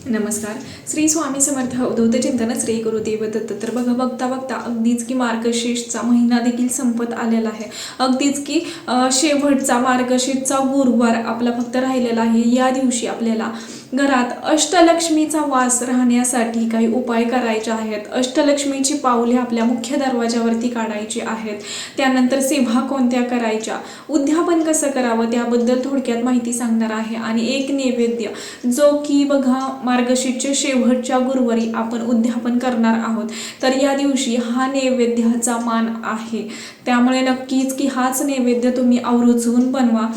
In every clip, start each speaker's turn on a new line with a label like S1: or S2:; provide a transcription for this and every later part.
S1: नमस्कार. श्री स्वामी समर्थ अवधूत चिंतन श्री गुरुदेव दत्त. तर बघता बघता अगदीच की मार्गशीर्षचा महिना देखील संपत आलेला आहे. अगदीच की शेवटचा मार्गशीर्षचा गुरुवार आपला फक्त राहिलेला आहे. या दिवशी आपल्याला घरात अष्टलक्ष्मीचा वास राहण्यासाठी काही उपाय करायचे आहेत. अष्टलक्ष्मीची पाऊले आपल्या मुख्य दरवाजावरती काढायची आहेत. त्यानंतर सेवा कोणत्या करायच्या, उद्यापन कसं करावं त्याबद्दल थोडक्यात माहिती सांगणार आहे. आणि एक नैवेद्य जो की बघा मार्गशीर्षच्या शेवटच्या गुरुवारी आपण उद्यापन करणार आहोत. तर या दिवशी हा नैवेद्याचा मान आहे, त्यामुळे नक्कीच की हाच नैवेद्य तुम्ही आवर्जून बनवा.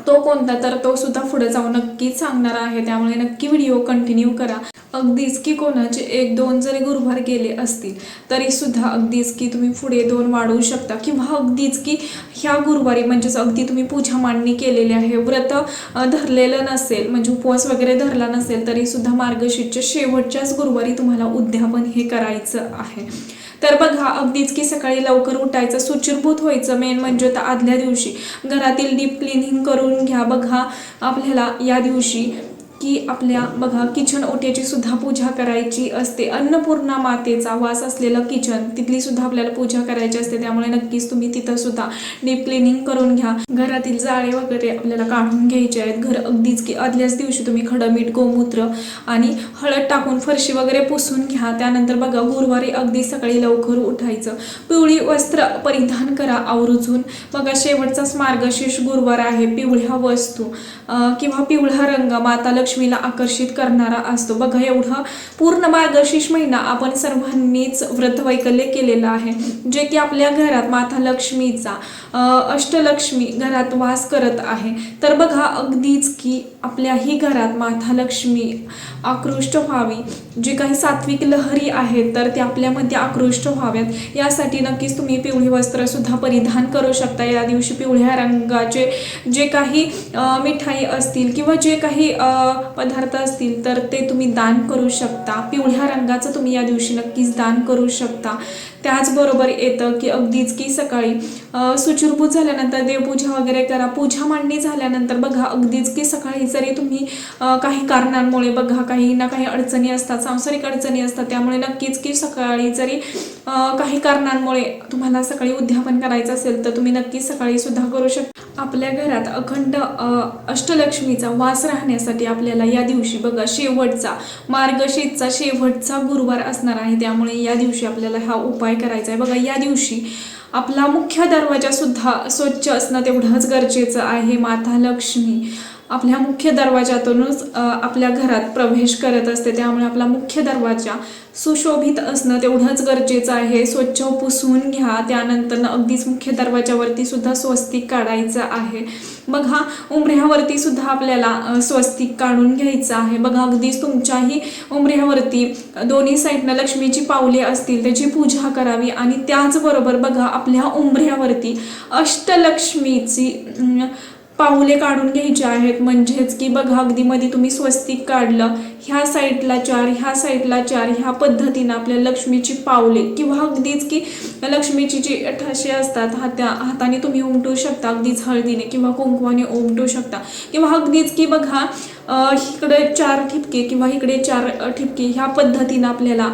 S1: तो कोणता तर तो सुद्धा पुढे जाऊन नक्कीच सांगणार आहे, त्यामुळे नक्की व्हिडिओ कंटिन्यू करा. अगदीच की कोणाचे 1-2 जरी गुरुवार गेले असतील तरी सुद्धा अगदीच की तुम्ही पुढे 2 वाढवू शकता. किंवा अगदीच की ह्या गुरुवारी म्हणजेच अगदी तुम्ही पूजा मांडणी केलेली आहे, व्रत धरलेलं नसेल म्हणजे उपवास वगैरे धरला नसेल तरी सुद्धा मार्गशीर्षच्या शेवटच्याच गुरुवारी तुम्हाला उद्यापन हे करायचं आहे. तर बघा अगदीच की सकाळी लवकर उठायचं, शुचिर्भूत व्हायचं. मेन म्हणजे तर आदल्या दिवशी घरातील डीप क्लिनिंग करून घ्या. बघा आपल्याला या दिवशी की आपल्या बघा किचन ओट्याची सुद्धा पूजा करायची असते. अन्नपूर्णा मातेचा वास असलेलं किचन तिथली सुद्धा आपल्याला पूजा करायची असते, त्यामुळे नक्कीच तुम्ही तिथं सुद्धा डीप क्लिनिंग करून घ्या. घरातील जाळे वगैरे आपल्याला काढून घ्यायचे आहेत. घर अगदीच की आदल्याच दिवशी तुम्ही खडं मीठ गोमूत्र आणि हळद टाकून फरशी वगैरे पुसून घ्या. त्यानंतर बघा गुरुवारी अगदी सकाळी लवकर उठायचं, पिवळी वस्त्र परिधान करा आवर्जून. बघा शेवटचाच मार्गशीर्ष गुरुवार आहे. पिवळ्या वस्तू किंवा पिवळा रंग माता लक्ष्मीला आकर्षित करणारा असतो. बघा एवढं पूर्ण मार्गशीर्ष महिना आपण सर्वांनीच व्रतवैकल्य केलेलं आहे, जे की आपल्या घरात माता लक्ष्मीचा अष्टलक्ष्मी घरात वास करत आहे. तर बघा अगदीच की आपल्याही घरात माता लक्ष्मी आकृष्ट व्हावी, जे काही सात्विक लहरी आहेत तर ते आपल्यामध्ये आकृष्ट व्हाव्यात, यासाठी नक्कीच तुम्ही पिवळी वस्त्र सुद्धा परिधान करू शकता. या दिवशी पिवळ्या रंगाचे जे काही मिठाई असतील किंवा जे काही पदार्थ असतील तर ते तुम्ही दान करू शकता. पिवळ्या रंगाचं तुम्ही या दिवशी नक्कीच दान करू शकता. त्याचबरोबर येतं की अगदीच की सकाळी शुचिर्भूत झाल्यानंतर देवपूजा वगैरे करा. पूजा मांडणी झाल्यानंतर बघा अगदीच की सकाळी जरी तुम्ही काही कारणांमुळे बघा काही ना काही अडचणी असतात, सांसारिक अडचणी असतात, त्यामुळे नक्कीच की सकाळी जरी काही कारणांमुळे तुम्हाला सकाळी उद्यापन करायचं असेल तर तुम्ही नक्कीच सकाळी सुद्धा करू शकता. आपल्या घरात अखंड अष्टलक्ष्मीचा वास राहण्यासाठी आपल्याला या दिवशी बघा शेवटचा मार्गशीर्षचा शेवटचा गुरुवार असणार आहे, त्यामुळे या दिवशी आपल्याला हा उपाय करायचा आहे. बघा या दिवशी आपला मुख्य दरवाजा सुद्धा स्वच्छ असणं तेवढंच गरजेचं आहे. माता लक्ष्मी आपल्या मुख्य दरवाजातूनच आपल्या घरात प्रवेश करत असते, त्यामुळे आपला मुख्य दरवाजा सुशोभित असणं तेवढंच गरजेचं आहे. स्वच्छ पुसून घ्या. त्यानंतर अगदीच मुख्य दरवाजावरती सुद्धा स्वस्तिक काढायचं आहे. बघा उंबऱ्यावरती सुद्धा आपल्याला स्वस्तिक काढून घ्यायचं आहे. बघा अगदीच तुमच्याही उंबऱ्यावरती दोन्ही साईडनं लक्ष्मीची पावले असतील त्याची पूजा करावी. आणि त्याचबरोबर बघा आपल्या उंबऱ्यावरती अष्टलक्ष्मीची पाऊले काढून घ्यायचे आहेत. म्हणजेच की बघा अगदी मध्ये तुम्ही स्वस्तिक काढलं, ह्या साईडला 4 ह्या साईडला 4 ह्या पद्धतीनं आपल्या लक्ष्मीची पावले किंवा अगदीच की लक्ष्मीची जी ठसे असतात हाताने तुम्ही उमटू शकता, अगदीच हळदीने किंवा कुंकवाने उमटू शकता. किंवा अगदीच की बघा इकडे 4 ठिपके किंवा इकडे 4 ठिपके ह्या पद्धतीनं आपल्याला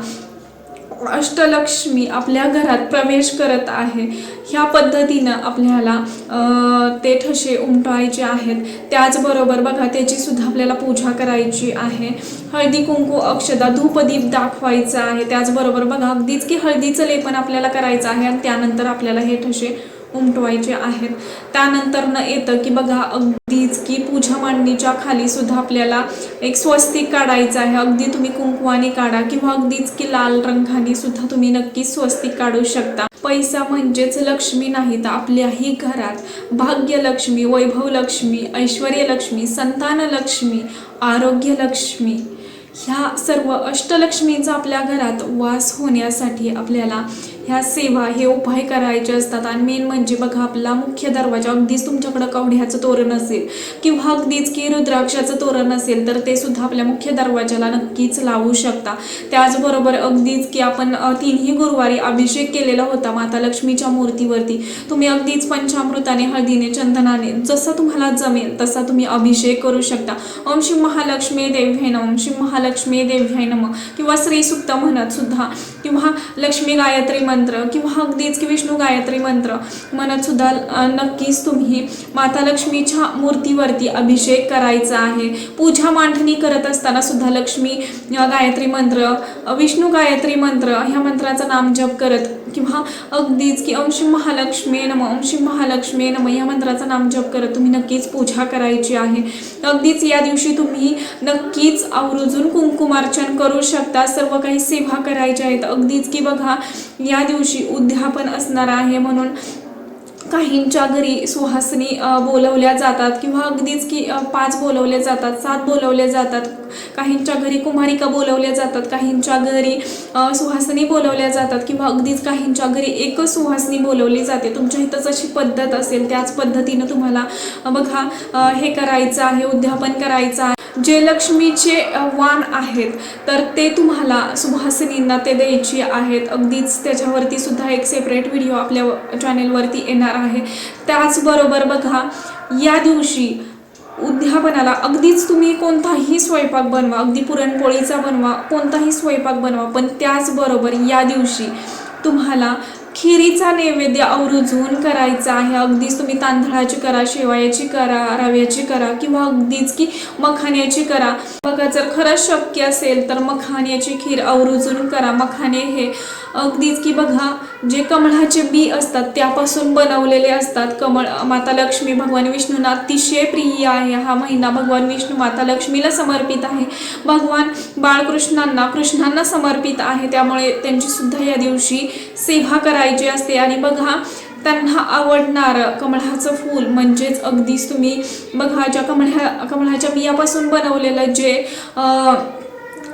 S1: अष्टलक्ष्मी आपल्या घरात प्रवेश करत आहे, ह्या पद्धतीनं आपल्याला ते ठसे उमटवायचे आहेत. त्याचबरोबर बघा त्याची सुद्धा आपल्याला पूजा करायची आहे. हळदी कुंकू अक्षदा धूपदीप दाखवायचा आहे. त्याचबरोबर बघा अगदीच की हळदीचं लेपन आपल्याला करायचं आहे आणि त्यानंतर आपल्याला हे ठसे उमटवायचे आहेत. त्यानंतर येतं की बघा अगदीच की पूजा मांडणीच्या खाली सुद्धा आपल्याला एक स्वस्तिक काढायचं आहे. अगदी तुम्ही कुंकवाने काढा किंवा अगदीच की लाल रंगाने सुद्धा तुम्ही नक्कीच स्वस्तिक काढू शकता. पैसा म्हणजेच लक्ष्मी नाही तर आपल्याही घरात भाग्यलक्ष्मी, वैभवलक्ष्मी, ऐश्वर्यलक्ष्मी, संतानलक्ष्मी, आरोग्यलक्ष्मी ह्या सर्व अष्टलक्ष्मींचा आपल्या घरात वास होण्यासाठी आपल्याला ह्या सेवा हे उपाय करायचे असतात. आणि मेन म्हणजे बघा आपला मुख्य दरवाजा अगदीच तुमच्याकडे कवड्याचं तोरण असेल किंवा अगदीच की रुद्राक्षाचं तोरण असेल तर ते सुद्धा आपल्या मुख्य दरवाजाला नक्कीच लावू शकता. त्याचबरोबर अगदीच की आपण तिन्ही गुरुवारी अभिषेक केलेला होता माता लक्ष्मीच्या मूर्तीवरती. तुम्ही अगदीच पंचामृताने, हळदीने, चंदनाने जसं तुम्हाला जमेल तसा तुम्ही अभिषेक करू शकता. ओम श्री महालक्ष्मी देव्यै नमः, ओम श्री महालक्ष्मी देव्यै नमः किंवा श्री सुक्त म्हणत सुद्धा किंवा लक्ष्मी गायत्री मंत्र किंवा अगदीच की विष्णू गायत्री मंत्र म्हणत सुद्धा नक्कीच तुम्ही माता लक्ष्मीच्या मूर्तीवरती अभिषेक करायचा आहे. पूजा मांडणी करत असताना सुद्धा लक्ष्मी गायत्री मंत्र, विष्णू गायत्री मंत्र ह्या मंत्राचं नाम जप करत किंवा अगदीच की ओम श्री महालक्ष्मी नमः, ओम श्री महालक्ष्मी नमः या मंत्राचं नाम जप करत तुम्ही नक्कीच पूजा करायची आहे. अगदीच या दिवशी तुम्ही नक्कीच आवर्जून कुंकुमार्चन करू शकता. सर्व काही सेवा करायच्या आहेत. अगदीच की बघा या दिवशी उद्यापन असणार आहे म्हणून काहींच्या घरी सुहासनी बोलवल्या जातात किंवा अगदीच की 5 बोलवले जातात, 7 बोलवले जातात. काहींच्या घरी कुमारिका बोलवल्या जातात, काहींच्या घरी सुहासनी बोलवल्या जातात किंवा अगदीच काहींच्या घरी एकच सुहासनी बोलवली जाते. तुमच्या इथं जशी पद्धत असेल त्याच पद्धतीनं तुम्हाला बघा हे करायचं आहे, उद्यापन करायचं आहे. जे लक्ष्मीचे वाण आहेत तर ते तुम्हाला सुहासिनींना ते द्यायची आहेत. अगदीच त्याच्यावरती सुद्धा एक सेपरेट व्हिडिओ आपल्या चॅनेलवरती येणार आहे. त्याचबरोबर बघा या दिवशी उद्यापनाला अगदीच तुम्ही कोणताही स्वयंपाक बनवा, अगदी पुरणपोळीचा बनवा, कोणताही स्वयंपाक बनवा, पण त्याचबरोबर या दिवशी तुम्हाला खिरीचा नैवेद्य आवर्जून करायचा आहे. अगदीच तुम्ही तांदळाची करा, शेवयाची करा, रव्याची करा किंवा अगदीच की मखाण्याची करा. बघा जर खरंच शक्य असेल तर मखाण्याची खीर आवर्जून करा. मखाणे हे अगदीच की बघा जे कमळाचे बी असतात त्यापासून बनवलेले असतात. कमळ माता लक्ष्मी भगवान विष्णूंना अतिशय प्रिय आहे. हा महिना भगवान विष्णू माता लक्ष्मीला समर्पित आहे. भगवान कृष्णांना समर्पित आहे. त्यामुळे त्यांची सुद्धा या दिवशी सेवा करायची असते. आणि बघा त्यांना आवडणारं कमळाचं फूल म्हणजेच अगदीच तुम्ही बघा ज्या कमळाच्या बियापासून बनवलेलं जे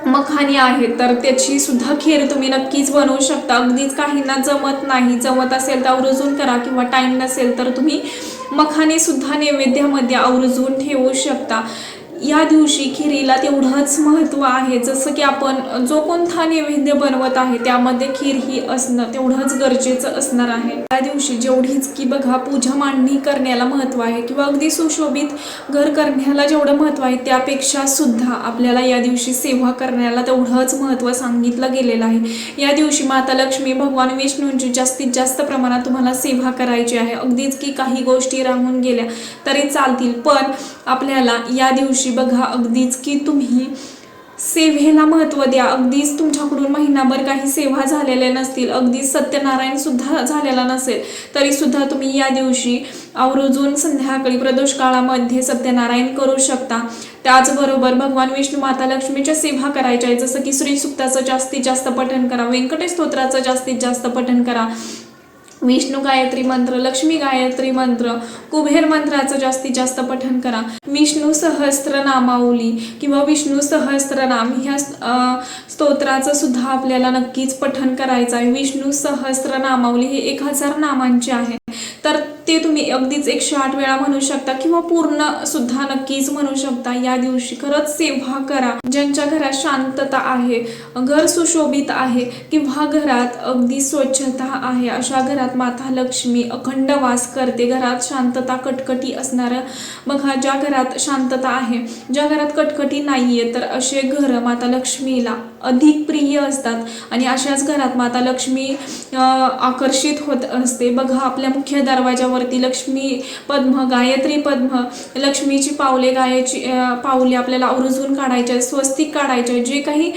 S1: मखानी आहे तर त्याची सुद्धा खीर तुम्ही नक्कीच बनवू शकता. अगदीच काहींना जमत असेल तर आवर्जून करा किंवा टाईम नसेल तर तुम्ही मखाने सुद्धा नैवेद्यामध्ये आवर्जून ठेवू शकता. या दिवशी खिरीला तेवढंच महत्त्व आहे जसं की आपण जो कोणता नैवेद्य बनवत आहे त्यामध्ये खीर ही असणं तेवढंच गरजेचं असणार आहे. या दिवशी जेवढीच की बघा पूजा मांडणी करण्याला महत्त्व आहे किंवा अगदी सुशोभित घर करण्याला जेवढं महत्त्व आहे त्यापेक्षा सुद्धा आपल्याला या दिवशी सेवा करण्याला तेवढंच महत्त्व सांगितलं गेलेलं आहे. या दिवशी माता लक्ष्मी भगवान विष्णूंची जास्तीत जास्त प्रमाणात तुम्हाला सेवा करायची आहे. अगदीच की काही गोष्टी राहून गेल्या तरी चालतील पण आपल्याला या दिवशी बघा अगदीच की तुम्ही सेवेला महत्त्व द्या. अगदीच तुमच्याकडून महिनाभर काही सेवा झालेल्या नसतील, अगदीच सत्यनारायण सुद्धा झालेला नसेल तरी सुद्धा तुम्ही या दिवशी आवर्जून संध्याकाळी प्रदोष काळामध्ये सत्यनारायण करू शकता. त्याचबरोबर भगवान विष्णू माता लक्ष्मीच्या सेवा करायच्या आहे. जसं की श्री सुक्ताचं जास्तीत जास्त पठण करा, व्यंकटेश स्तोत्राचं जास्तीत जास्त पठण करा, विष्णू गायत्री मंत्र, लक्ष्मी गायत्री मंत्र, कुबेर मंत्राचं जास्तीत जास्त पठण करा. विष्णू सहस्त्रनामावली किंवा विष्णू सहस्त्रनाम ह्या स्तोत्राचं सुद्धा आपल्याला नक्कीच पठण करायचं आहे. विष्णू सहस्त्रनामावली हे 1000 नामांचे आहे तर ते तुम्ही अगदीच 108 वेळा म्हणू शकता किंवा पूर्ण सुद्धा नक्कीच म्हणू शकता. या दिवशी खरंच सेवा करा. ज्यांच्या घरात शांतता आहे, घर सुशोभित आहे किंवा घरात अगदी स्वच्छता आहे अशा घरात माता लक्ष्मी अखंड वास करते. घरात शांतता कटकटी असणारं बघा ज्या घरात शांतता आहे, ज्या घरात कटकटी नाहीये तर असे घर माता लक्ष्मीला अधिक प्रिय असतात आणि अशाच घरात माता लक्ष्मी आकर्षित होत असते. बघा आपल्या मुख्य दरवाजावरती लक्ष्मी पद्म, गायत्री पद्म, लक्ष्मीची पावले, पावले आपल्याला आवर्जून काढायचे, स्वस्तिक काढायचे, जे काही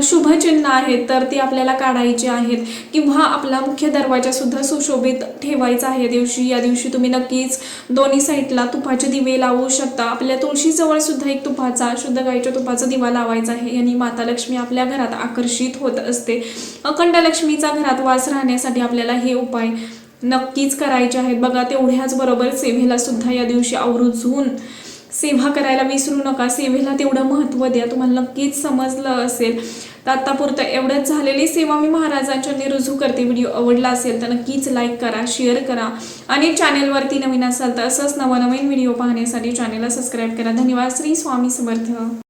S1: शुभचिन्ह आहेत तर ते आपल्याला काढायचे आहेत किंवा आपला मुख्य दरवाजा सुद्धा सुशोभित ठेवायचा आहे. या दिवशी तुम्ही नक्कीच दोन्ही साईडला तुपाचे दिवे लावू शकता. आपल्या तुळशीजवळ सुद्धा एक तुपाचा, शुद्ध गाईच्या तुपाचा दिवा लावायचा आहे. यांनी माता लक्ष्मी आपल्या घरात आकर्षित होत असते. अखंड लक्ष्मीचा घरात वास राहण्यासाठी आपल्याला हे उपाय नक्कीच करायचे आहेत. बघा तेवढ्याच बरोबर सेवेला सुद्धा या दिवशी आवर्जून सेवा करायला विसरू नका. सेवेला तेवढं महत्त्व द्या. तुम्हाला नक्कीच समजलं असेल. तर आत्तापुरतं एवढंच. झालेली सेवा मी महाराजांच्या रुजू करते. व्हिडिओ आवडला असेल तर नक्कीच लाईक करा, शेअर करा आणि चॅनेलवरती नवीन असाल तर असंच नवनवीन व्हिडिओ पाहण्यासाठी चॅनेलला सबस्क्राईब करा. धन्यवाद. श्री स्वामी समर्थ.